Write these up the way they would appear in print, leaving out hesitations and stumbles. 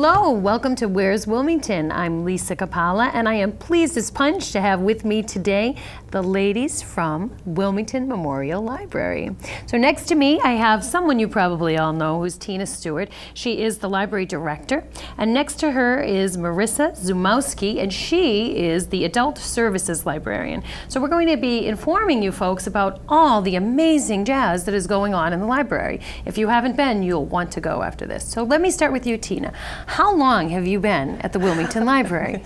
Hello, welcome to Where's Wilmington? I'm Lisa Capalla, and I am pleased as punch to have with me today the ladies from Wilmington Memorial Library. So next to me, I have someone you probably all know, who's Tina Stewart. She is the library director, and next to her is Marissa Zumowski, and she is the adult services librarian. So we're going to be informing you folks about all the amazing jazz that is going on in the library. If you haven't been, you'll want to go after this. So let me start with you, Tina. How long have you been at the Wilmington Library?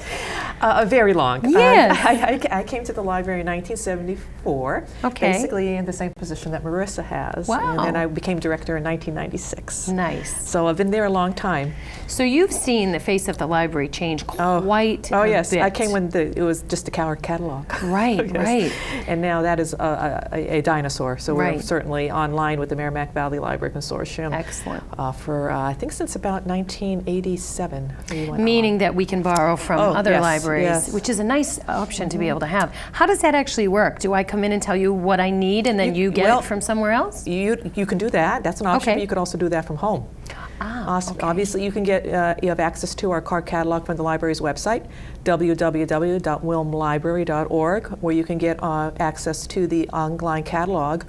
Very long. Yes. I came to the library in 1974, basically in the same position that Marissa has. Wow. And then I became director in 1996. Nice. So I've been there a long time. So you've seen the face of the library change quite a yes. bit. I came when it was just a card catalog. Right, Yes. right. And now that is a dinosaur. So we're certainly online with the Merrimack Valley Library Consortium. Excellent. For, I think since about 1987. Meaning that we can borrow from other libraries, yes. which is a nice option to be able to have. How does that actually work? Do I come in and tell you what I need and then you get it from somewhere else? You can do that. That's an option, but you could also do that from home. Obviously, you can get you have access to our card catalog from the library's website, www.wilmlibrary.org, where you can get access to the online catalog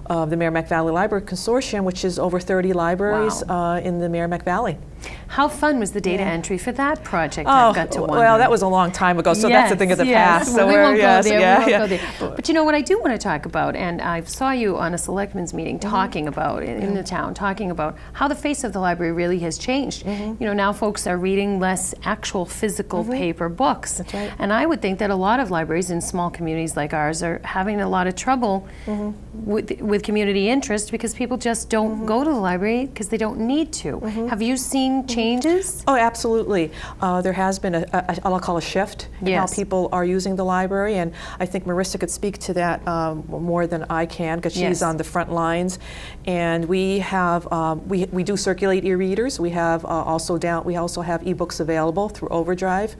of the Merrimack Valley Library Consortium, which is over 30 libraries in the Merrimack Valley. How fun was the data entry for that project? I've got to wonder. Well, that was a long time ago, so that's a thing of the past. Well, so we won't go there. Yeah, we won't go there. But you know what I do want to talk about, and I saw you on a selectmen's meeting talking about it in the town, talking about how the face of the library really has changed. You know, now folks are reading less actual physical paper books. That's right. And I would think that a lot of libraries in small communities like ours are having a lot of trouble with community interest because people just don't go to the library because they don't need to. Have you seen changes? Oh, absolutely. There has been I'll call a shift in how people are using the library, and I think Marissa could speak to that more than I can because she's on the front lines. And we have we do circulate e-readers. We have we also have ebooks available through Overdrive.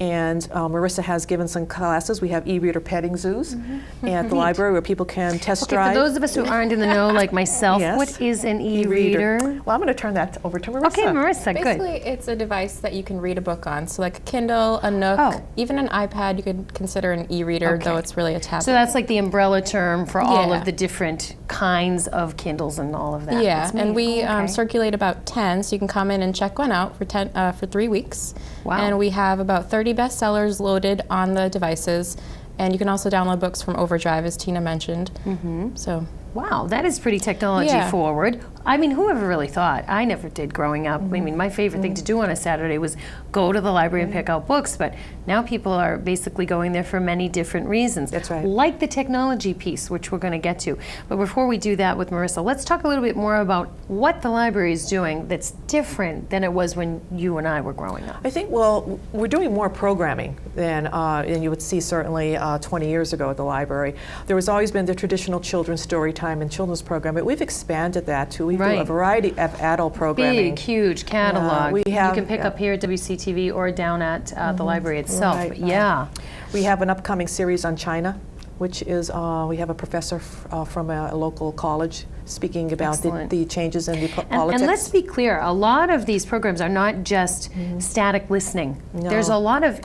And Marissa has given some classes. We have e-reader petting zoos at the library where people can test drive. For those of us who aren't in the know, like myself, what is an e-reader? Well, I'm going to turn that over to Marissa. Okay, Marissa, Basically, it's a device that you can read a book on. So like a Kindle, a Nook, even an iPad, you could consider an e-reader, though it's really a tablet. So that's like the umbrella term for all of the different kinds of Kindles and all of that. Yeah, and we circulate about 10, so you can come in and check one out for 3 weeks. Wow. And we have about 30 bestsellers loaded on the devices, and you can also download books from Overdrive, as Tina mentioned. So. Wow, that is pretty technology forward. I mean, whoever really thought? I never did growing up. I mean, my favorite thing to do on a Saturday was go to the library and pick out books, but now people are basically going there for many different reasons. That's right. Like the technology piece, which we're going to get to. But before we do that with Marissa, let's talk a little bit more about what the library is doing that's different than it was when you and I were growing up. I think, well, we're doing more programming than you would see certainly 20 years ago at the library. There has always been the traditional children's story time and children's program, but we've expanded that to we do a variety of adult programming. Big, huge catalog. We have, you can pick up here at WCTV or down at the library itself. But we have an upcoming series on China, which is we have a professor from a local college speaking about the changes in the politics. And let's be clear, a lot of these programs are not just static listening. No. There's a lot of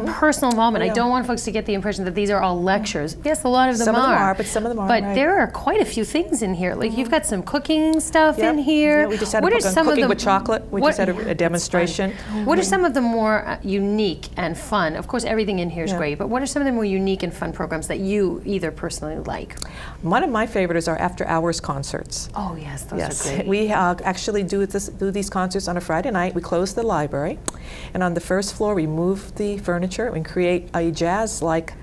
personal involvement. I don't want folks to get the impression that these are all lectures. Yes, a lot of them some are. Some of them are, but some of them aren't. But there are quite a few things in here. Like you've got some cooking stuff in here. Yeah, we just had a book on cooking with chocolate. We just had a demonstration. What are some of the more unique and fun? Of course, everything in here is great, but what are some of the more unique and fun programs that you either personally like? One of my favorites are after-hours concerts. Oh yes, those are great. We actually do these concerts on a Friday night. We close the library, and on the first floor we move the furniture and create a jazz-like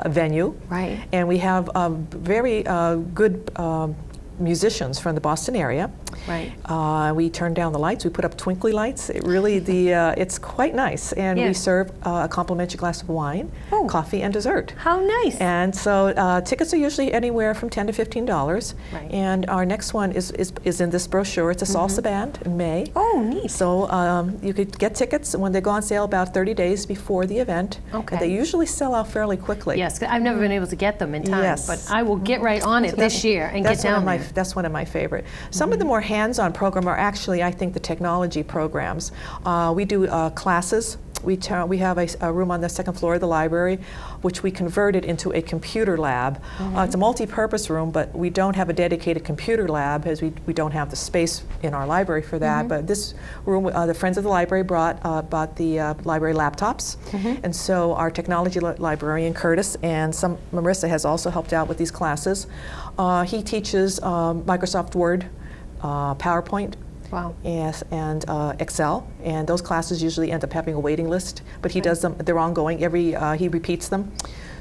venue. Right. And we have very good musicians from the Boston area. Right. We turn down the lights. We put up twinkly lights. It's quite nice. And we serve a complimentary glass of wine, coffee, and dessert. How nice. And so tickets are usually anywhere from $10 to $15. Right. And our next one is in this brochure. It's a salsa band in May. Oh, neat. So you could get tickets when they go on sale about 30 days before the event. Okay. And they usually sell out fairly quickly. Yes, I've never been able to get them in time, Yes. but I will get right on it this year and get down That's one of my that's one of my favorite. Some of the more hands-on programs are actually, I think, the technology programs. We do classes. We have a room on the second floor of the library, which we converted into a computer lab. It's a multi-purpose room, but we don't have a dedicated computer lab, as we don't have the space in our library for that. But this room, the Friends of the Library bought the library laptops, and so our technology librarian, Curtis, and Marissa has also helped out with these classes. He teaches Microsoft Word, PowerPoint, wow. Yes, and Excel, and those classes usually end up having a waiting list, but he does them, they're ongoing, he repeats them.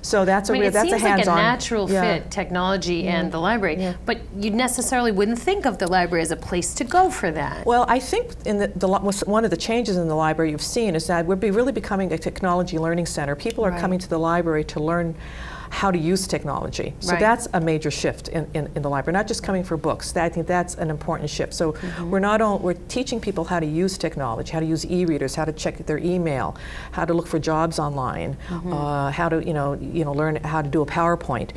So that's that's a hands-on. It seems like a natural fit, technology and the library, but you necessarily wouldn't think of the library as a place to go for that. Well, I think in one of the changes in the library you've seen is that we're really becoming a technology learning center. People are coming to the library to learn how to use technology. So that's a major shift in the library, not just coming for books. I think that's an important shift. So we're teaching people how to use technology, how to use e-readers, how to check their email, how to look for jobs online, how to learn how to do a PowerPoint.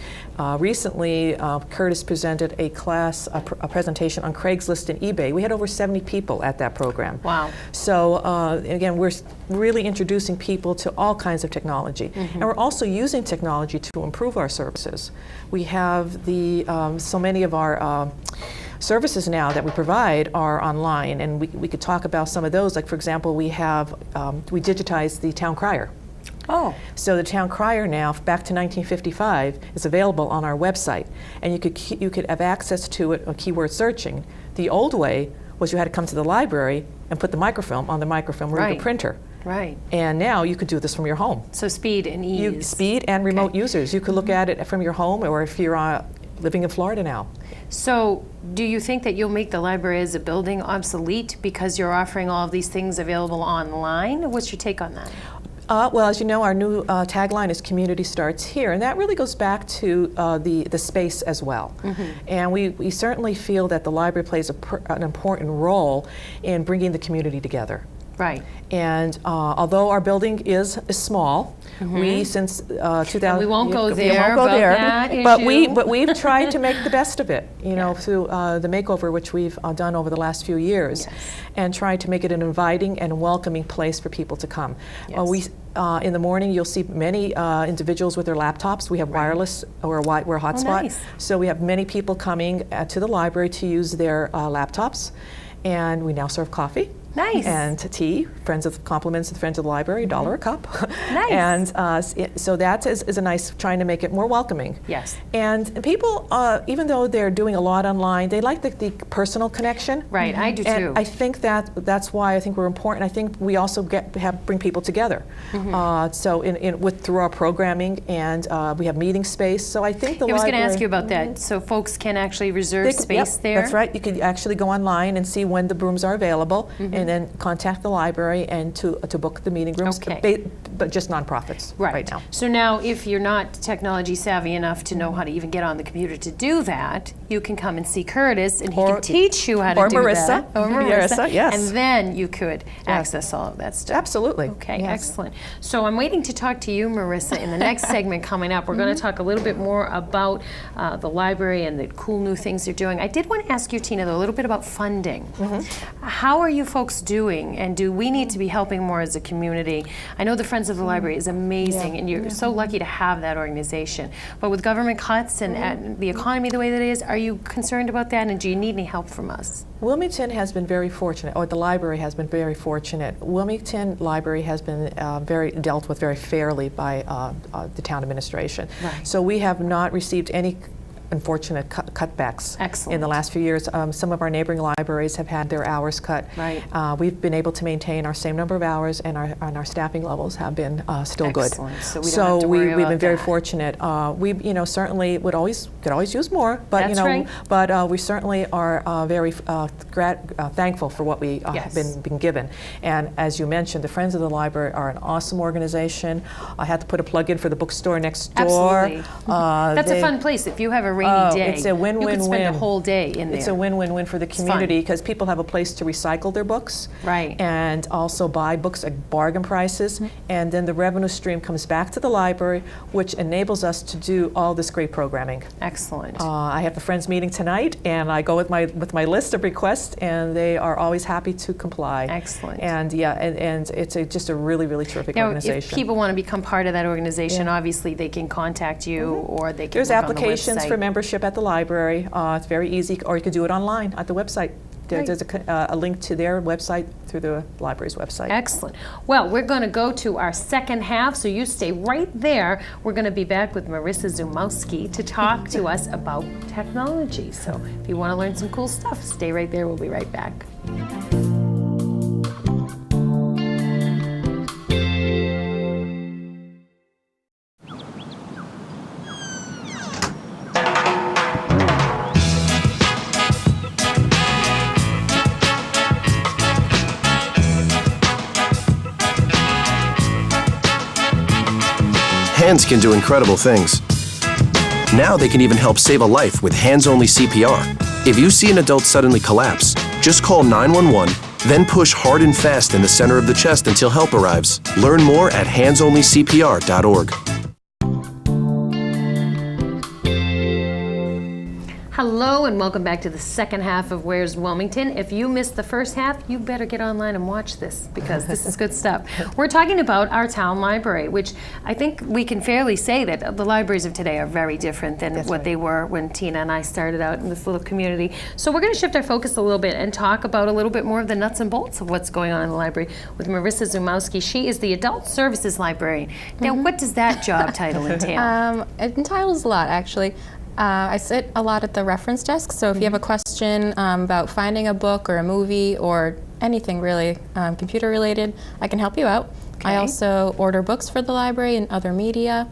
Recently, Curtis presented a class, a presentation on Craigslist and eBay. We had over 70 people at that program. Wow. So again, we're really introducing people to all kinds of technology. And we're also using technology to improve our services. We have so many of our services now that we provide are online, and we could talk about some of those. Like, for example, we digitized the town crier. Oh. So the town crier now, back to 1955, is available on our website, and you could have access to it on keyword searching. The old way was you had to come to the library and put the microfilm on the microfilm reader printer. Right. And now you could do this from your home. So speed and ease. Speed and remote users. You could look at it from your home, or if you're living in Florida now. So do you think that you'll make the library as a building obsolete because you're offering all of these things available online? What's your take on that? Well, as you know, our new tagline is "Community Starts Here," and that really goes back to the space as well. And we certainly feel that the library plays an important role in bringing the community together. Right. And although our building is small, we since 2000 and we won't go there. We won't go there. That but we've tried to make the best of it. You know, through the makeover which we've done over the last few years, and tried to make it an inviting and welcoming place for people to come. In the morning, you'll see many individuals with their laptops. We have wireless, we're a hotspot. Nice. So we have many people coming to the library to use their laptops, and we now serve coffee. Nice. And tea, compliments of the Friends of the Library, $1 a cup. Nice. And so that is a nice, trying to make it more welcoming. Yes. And people, even though they're doing a lot online, they like the personal connection. Right, I do and too. I think that's why I think we're important. I think we also bring people together. So through our programming, and we have meeting space. So I think the library. I was going to ask you about that. So folks can actually reserve space there? That's right. You can actually go online and see when the rooms are available, and then contact the library and to book the meeting rooms, but just nonprofits right now. So now, if you're not technology savvy enough to know how to even get on the computer to do that, you can come and see Curtis, and he can teach you how to do Marissa. that. Or Marissa. Yes. And then you could access all of that stuff. Absolutely. Okay, excellent. So I'm waiting to talk to you, Marissa, in the next segment coming up. We're going to talk a little bit more about the library and the cool new things they're doing. I did want to ask you, Tina, though, a little bit about funding. How are you folks doing, and do we need to be helping more as a community? I know the Friends of the Library is amazing, and you're so lucky to have that organization. But with government cuts and the economy the way that it is, are you concerned about that, and do you need any help from us? Wilmington has been very fortunate, or the library has been very fortunate. Wilmington Library has been dealt with very fairly by the town administration. Right. So we have not received any unfortunate cutbacks in the last few years. Some of our neighboring libraries have had their hours cut. Right. We've been able to maintain our same number of hours, and our staffing levels have been still good. So we don't have to worry about we've been very that. fortunate. We certainly could always use more, but That's right. But we certainly are very thankful for what we have been given. And as you mentioned, the Friends of the Library are an awesome organization. I had to put a plug in for the bookstore next door. Absolutely. That's a fun place. If you have a rainy day. It's a win-win-win. You could spend a whole day in there. It's a win-win-win for the community because people have a place to recycle their books, right, and also buy books at bargain prices, and then the revenue stream comes back to the library, which enables us to do all this great programming. Excellent. I have a friends meeting tonight, and I go with my list of requests, and they are always happy to comply. Excellent. And yeah, and it's just a really, really terrific organization. If people want to become part of that organization, obviously they can contact you, or they can. There's look on the applications website. for membership at the library. It's very easy, or you can do it online at the website. There's a link to their website through the library's website. Excellent. Well, we're going to go to our second half, so you stay right there. We're going to be back with Marissa Zumowski to talk to us about technology. So if you want to learn some cool stuff, stay right there. We'll be right back. Hands can do incredible things. Now they can even help save a life with hands-only CPR. If you see an adult suddenly collapse, just call 911, then push hard and fast in the center of the chest until help arrives. Learn more at handsonlycpr.org. Hello and welcome back to the second half of Where's Wilmington. If you missed the first half, you better get online and watch this because this is good stuff. We're talking about our town library, which I think we can fairly say that the libraries of today are very different than what they were when Tina and I started out in this little community. So we're going to shift our focus a little bit and talk about a little bit more of the nuts and bolts of what's going on in the library with Marissa Zumowski. She is the Adult Services Librarian. Now, what does that job title entail? It entails a lot, actually. I sit a lot at the reference desk, so if you have a question about finding a book or a movie or anything really computer related, I can help you out. Okay. I also order books for the library and other media.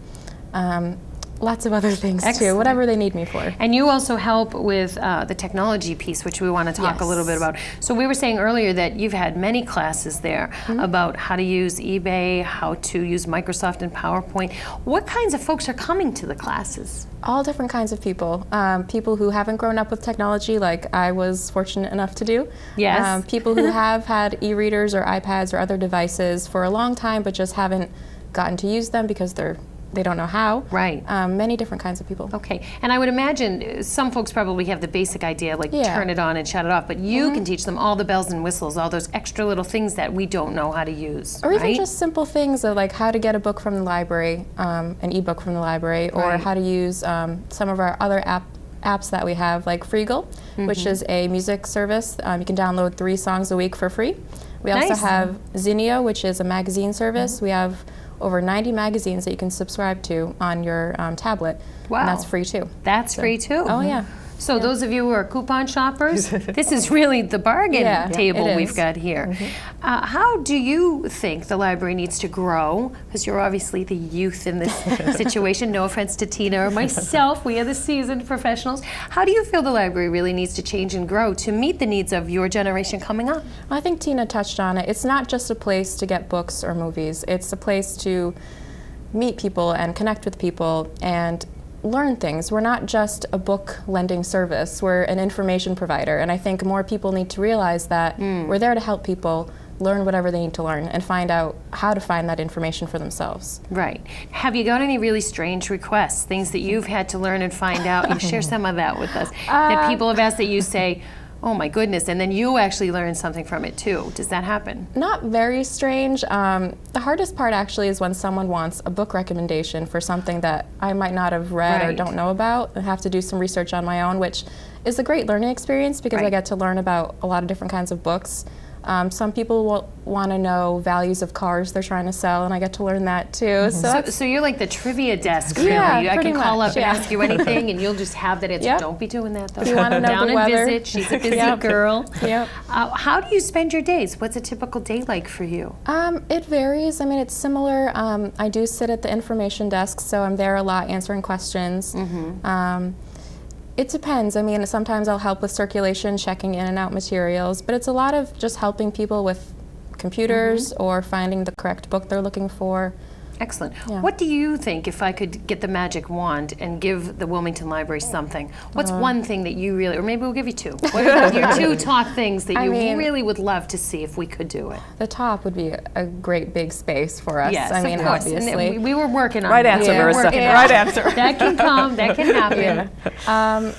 Lots of other things too, whatever they need me for. And you also help with the technology piece, which we want to talk a little bit about. So we were saying earlier that you've had many classes there about how to use eBay, how to use Microsoft and PowerPoint. What kinds of folks are coming to the classes? All different kinds of people. People who haven't grown up with technology like I was fortunate enough to do. Yes. People who have had e-readers or iPads or other devices for a long time but just haven't gotten to use them because they don't know how. Right. Many different kinds of people. Okay. And I would imagine some folks probably have the basic idea, like turn it on and shut it off, but you can teach them all the bells and whistles, all those extra little things that we don't know how to use. Or even just simple things like how to get a book from the library, an ebook from the library, or how to use some of our other apps that we have, like Freegal, which is a music service. You can download 3 songs a week for free. We also have Zinio, which is a magazine service. We have over 90 magazines that you can subscribe to on your tablet. Wow. And that's free too. That's free too? Oh yeah. So those of you who are coupon shoppers, this is really the bargain table we've got here. How do you think the library needs to grow? Because you're obviously the youth in this situation. No offense to Tina or myself. We are the seasoned professionals. How do you feel the library really needs to change and grow to meet the needs of your generation coming up? I think Tina touched on it. It's not just a place to get books or movies. It's a place to meet people and connect with people and learn things. We're not just a book lending service, we're an information provider, and I think more people need to realize that we're there to help people learn whatever they need to learn and find out how to find that information for themselves. Right. Have you got any really strange requests, things that you've had to learn and find out? You share some of that with us. That people have asked that you say, oh my goodness, and then you actually learn something from it too. Does that happen? Not very strange. The hardest part actually is when someone wants a book recommendation for something that I might not have read or don't know about and have to do some research on my own, which is a great learning experience because I get to learn about a lot of different kinds of books. Some people will want to know values of cars they're trying to sell, and I get to learn that too. So you're like the trivia desk, really. I can call up and ask you anything, and you'll just have that answer. Don't be doing that, though. If you want to know Down the and weather. visit. She's a busy girl. Yep. How do you spend your days? What's a typical day like for you? It varies. I mean, it's similar. I do sit at the information desk, so I'm there a lot answering questions. It depends. I mean, sometimes I'll help with circulation, checking in and out materials, but it's a lot of just helping people with computers or finding the correct book they're looking for. Excellent. Yeah. What do you think, if I could get the magic wand and give the Wilmington Library something, what's one thing that you really, or maybe we'll give you two, what are your two top things that you really would love to see if we could do it? The top would be a great big space for us. Yes, I mean, of course. obviously. And we were working on Right that. answer, Marissa. Right answer. That can come, that can happen.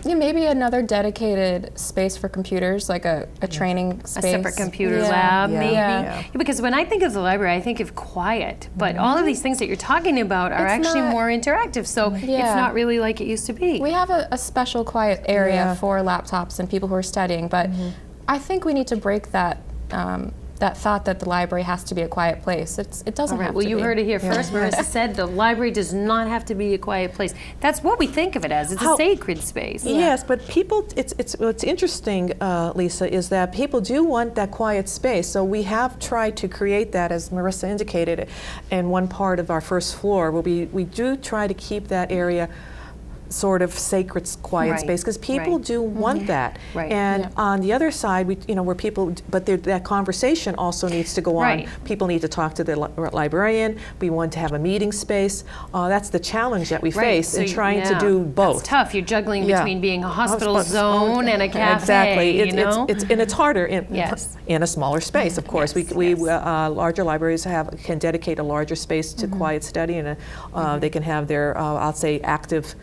Yeah, maybe another dedicated space for computers, like a training space. A separate computer lab, maybe. Yeah. Because when I think of the library, I think of quiet, but all of these things that you're talking about are actually more interactive, so it's not really like it used to be. We have a special quiet area for laptops and people who are studying, but I think we need to break that that thought that the library has to be a quiet place. It doesn't have to be. Well, you heard it here first. Marissa said the library does not have to be a quiet place. That's what we think of it as. It's a sacred space. Yes, but people, what's interesting, Lisa, is that people do want that quiet space. So we have tried to create that, as Marissa indicated, in one part of our first floor, where we do try to keep that area sort of sacred, quiet space, because people do want that. And on the other side, where people, but that conversation also needs to go on. People need to talk to the librarian. We want to have a meeting space. That's the challenge that we face in trying to do both. It's tough. You're juggling between being a hospital zone and a cafe. Exactly. And it's harder in a smaller space. Of course, larger libraries can dedicate a larger space to quiet study, and they can have their, I'll say, active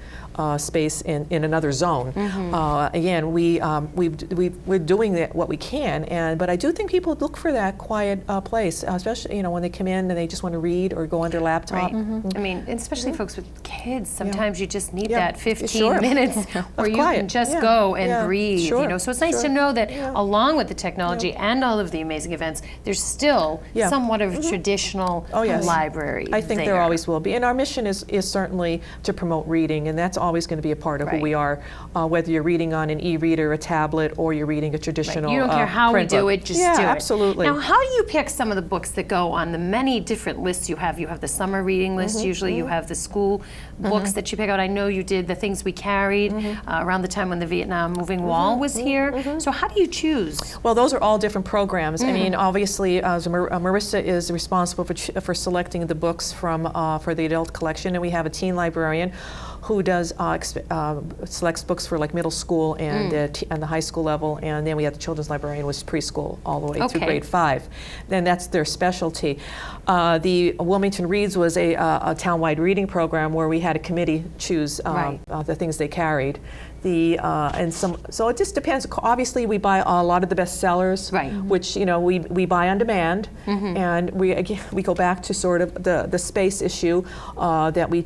space in another zone. Again, we're doing what we can, but I do think people look for that quiet place, especially when they come in and they just want to read or go on their laptop. I mean, especially folks with kids, sometimes you just need that 15 minutes where you can just go and breathe. So it's nice to know that along with the technology and all of the amazing events, there's still somewhat of a traditional library. I think there always will be, and our mission is certainly to promote reading, and that's always going to be a part of who we are, whether you're reading on an e-reader, a tablet, or you're reading a traditional You don't care how we do it, just do it. Absolutely. Now, how do you pick some of the books that go on the many different lists you have? You have the summer reading list, usually you have the school books that you pick out. I know you did the things we carried around the time when the Vietnam Moving Wall was here. So how do you choose? Well, those are all different programs. I mean, obviously, Marissa is responsible for selecting the books for the adult collection, and we have a teen librarian who does selects books for like middle school and the high school level, and then we have the children's librarian, which is preschool all the way through grade 5. Then that's their specialty. The Wilmington Reads was a townwide reading program where we had a committee choose the things they carried. So it just depends. Obviously, we buy a lot of the bestsellers, which we buy on demand, and we go back to sort of the space issue that we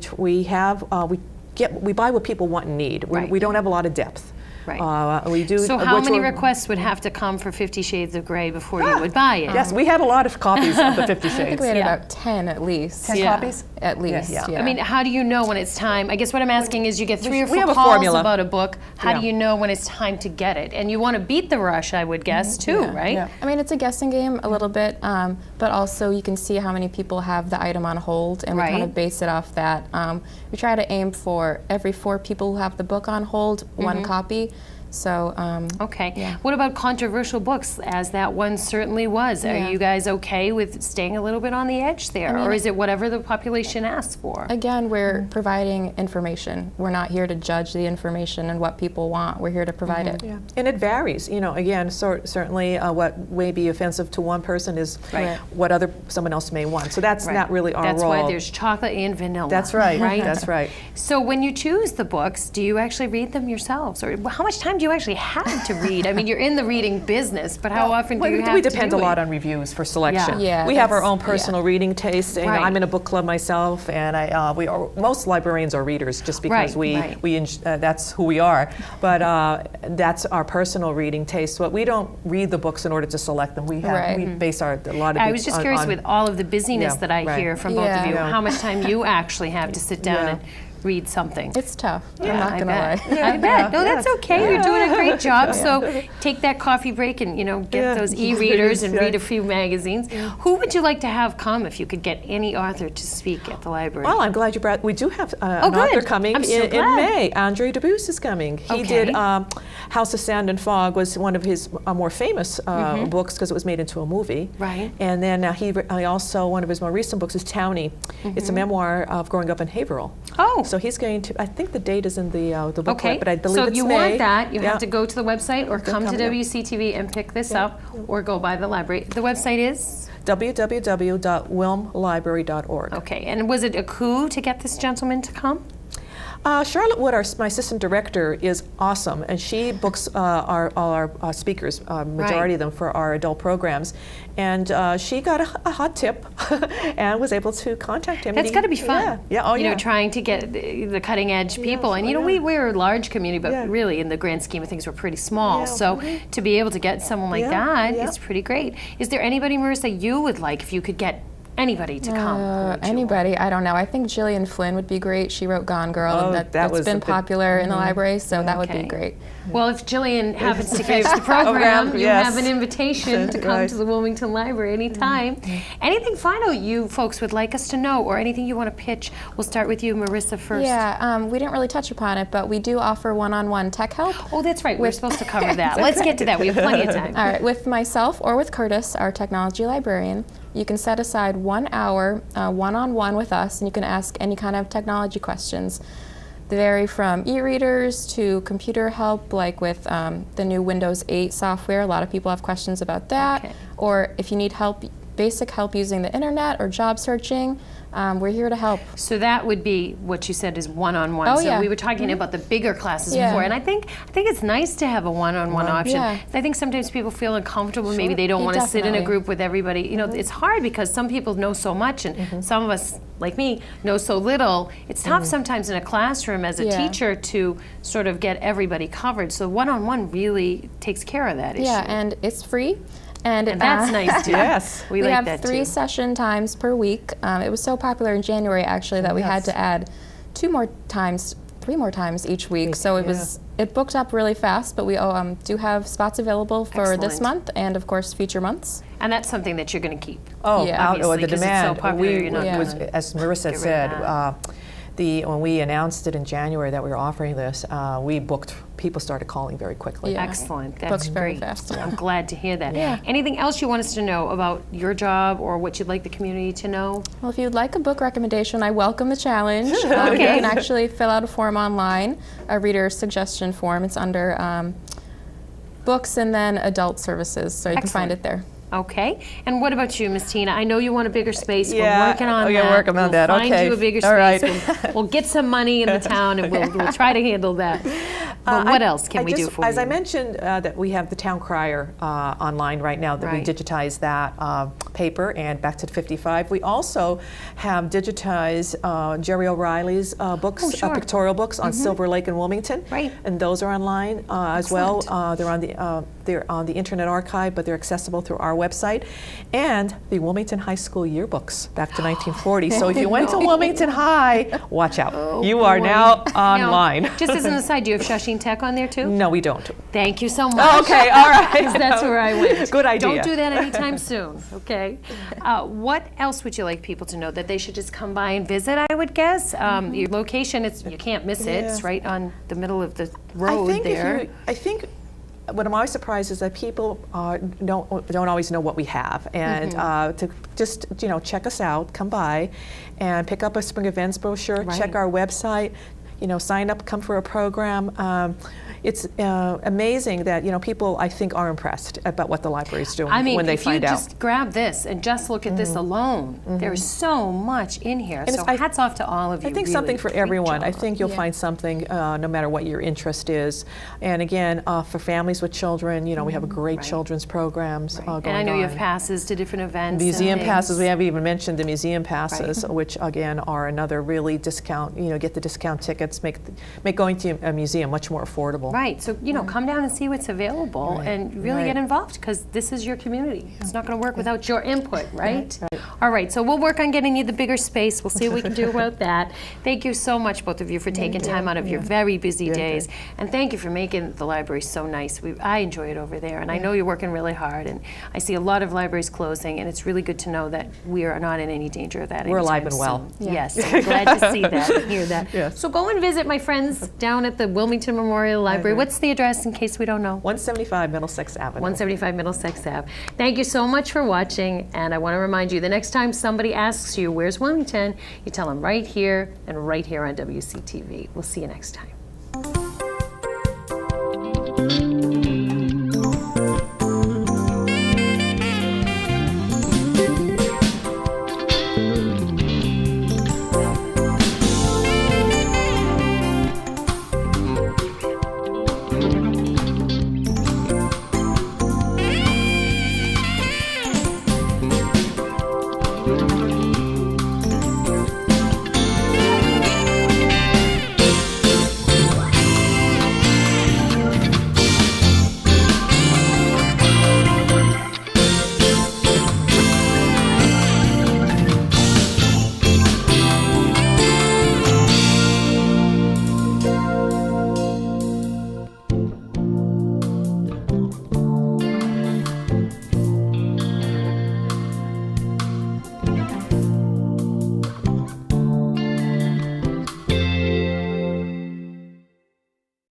buy what people want and need. We don't have a lot of depth. We do. So how many requests would have to come for 50 Shades of Grey before you would buy it? Yes, we had a lot of copies of the 50 Shades. I think we had about 10 at least. 10 copies? At least, I mean, how do you know when it's time? I guess what I'm asking is you get 3 or 4 calls about a book. How do you know when it's time to get it? And you want to beat the rush, I would guess, too, right? I mean, it's a guessing game a little bit, but also you can see how many people have the item on hold, and we kind of base it off that. We try to aim for every 4 people who have the book on hold, 1 copy. So, What about controversial books, as that one certainly was? Are you guys okay with staying a little bit on the edge there, or is it whatever the population asks for? Again, we're providing information. We're not here to judge the information and what people want. We're here to provide it. And it varies. Again, certainly what may be offensive to one person is what someone else may want. So that's not really our role. That's why there's chocolate and vanilla. That's right. That's right. So when you choose the books, do you actually read them yourselves, or how much time do you actually have to read? I mean, you're in the reading business, but how often do you have to do it? We depend a lot on reviews for selection. We have our own personal reading taste. I'm in a book club myself, and most librarians are readers just because that's who we are. But that's our personal reading taste. But we don't read the books in order to select them. We base a lot of. I was just curious with all of the busyness that I hear from both of you, how much time you actually have to sit down and read something. It's tough. I'm not going to lie. I bet. No, that's okay. You're doing a great job. So take that coffee break and, get those e-readers and read a few magazines. Who would you like to have come if you could get any author to speak at the library? Well, I'm glad you brought. We do have an author coming in May. Andre Debus is coming. He did House of Sand and Fog was one of his more famous books because it was made into a movie. Right. And then he also, one of his more recent books is Townie. It's a memoir of growing up in Haverhill. Oh. So he's going to, I think the date is in the booklet, but I believe it's May. So if you want that, you have to go to the website or come to WCTV and pick this up or go by the library. The website is? www.wilmlibrary.org. Okay, and was it a coup to get this gentleman to come? Charlotte Wood, my assistant director, is awesome, and she books all our speakers, majority of them, for our adult programs. And she got a hot tip and was able to contact him. That's got to be fun. Yeah. Trying to get the cutting edge people. And we're a large community, but really in the grand scheme of things, we're pretty small. So to be able to get someone like that is pretty great. Is there anybody, Marissa, you would like if you could get anybody to come? Anybody, I don't know. I think Gillian Flynn would be great. She wrote Gone Girl, and that's been popular in the library, so that would be great. Well, if Gillian happens to catch the program, you have an invitation to come to the Wilmington Library anytime. Anything final you folks would like us to know, or anything you want to pitch? We'll start with you, Marissa, first. Yeah, we didn't really touch upon it, but we do offer one-on-one tech help. Oh, that's right. We're supposed to cover that. Let's get to that. We have plenty of time. All right. With myself or with Curtis, our technology librarian, you can set aside 1 hour one-on-one with us, and you can ask any kind of technology questions. They vary from e-readers to computer help, like with the new Windows 8 software. A lot of people have questions about that. Or if you need help, basic help using the internet or job searching, we're here to help. So that would be what you said is one-on-one. Oh, so we were talking about the bigger classes before, and I think it's nice to have a one-on-one option. I think sometimes people feel uncomfortable. Maybe they don't want to sit in a group with everybody. It's hard because some people know so much, and some of us, like me, know so little. It's tough sometimes in a classroom as a teacher to sort of get everybody covered. So one-on-one really takes care of that issue. Yeah, and it's free. And that's nice too. Yes, we like have that 3 session times per week. It was so popular in January actually that we had to add 3 more times each week. So it booked up really fast, but we do have spots available for this month and of course future months. And that's something that you're going to keep. The demand. It's so popular, as Marissa said, when we announced it in January that we were offering this, we booked. People started calling very quickly. Excellent. That's Books very great. fast. I'm glad to hear that. Anything else you want us to know about your job or what you'd like the community to know? Well, if you'd like a book recommendation, I welcome the challenge. You can actually fill out a form online, a reader suggestion form. It's under books and then adult services, so you can find it there. Okay. And what about you, Miss Tina? I know you want a bigger space. We're working on that. We're working on that. We'll find you a bigger space. We'll get some money in the town, and we'll try to handle that. But what else can we do for you? As I mentioned, that we have the Town Crier online right now, that we digitize that paper and Back to the 55. We also have digitized Jerry O'Reilly's books, pictorial books on Silver Lake and Wilmington. And those are online as well. They're on the Internet Archive, but they're accessible through our website. And the Wilmington High School yearbooks back to 1940. So if you went to Wilmington High, watch out. You are now online. Now, just as an aside, do you have Shawsheen Tech on there too? No, we don't. Thank you so much. Oh, okay, all right. That's where I went. Good idea. Don't do that anytime soon, okay? What else would you like people to know? That they should just come by and visit, I would guess? Your location, you can't miss it. It's right on the middle of the road there. I think what I'm always surprised is that people don't always know what we have, and to just check us out, come by, and pick up a spring events brochure, check our website, sign up, come for a program. It's amazing that people, I think, are impressed about what the library is doing when they find out. If you just grab this and just look at this alone, there's so much in here. And so hats off to all of you. I think something for everyone. I think you'll find something no matter what your interest is. And again, for families with children, we have a great children's programs going on. And I know you have passes to different events. Museum passes. We haven't even mentioned the museum passes, which again are another really discount. Get the discount tickets, make going to a museum much more affordable. Right. So, you know, come down and see what's available and really get involved, because this is your community. It's not going to work without your input, right? All right. So we'll work on getting you the bigger space. We'll see what we can do about that. Thank you so much, both of you, for taking time out of your very busy days. And thank you for making the library so nice. I enjoy it over there, and I know you're working really hard. And I see a lot of libraries closing, and it's really good to know that we are not in any danger of that. We're alive and well. Yes. I'm glad to see that and hear that. So go and visit my friends down at the Wilmington Memorial Library. What's the address in case we don't know? 175 Middlesex Avenue. 175 Middlesex Ave. Thank you so much for watching, and I want to remind you, the next time somebody asks you, where's Wilmington, you tell them right here and right here on WCTV. We'll see you next time.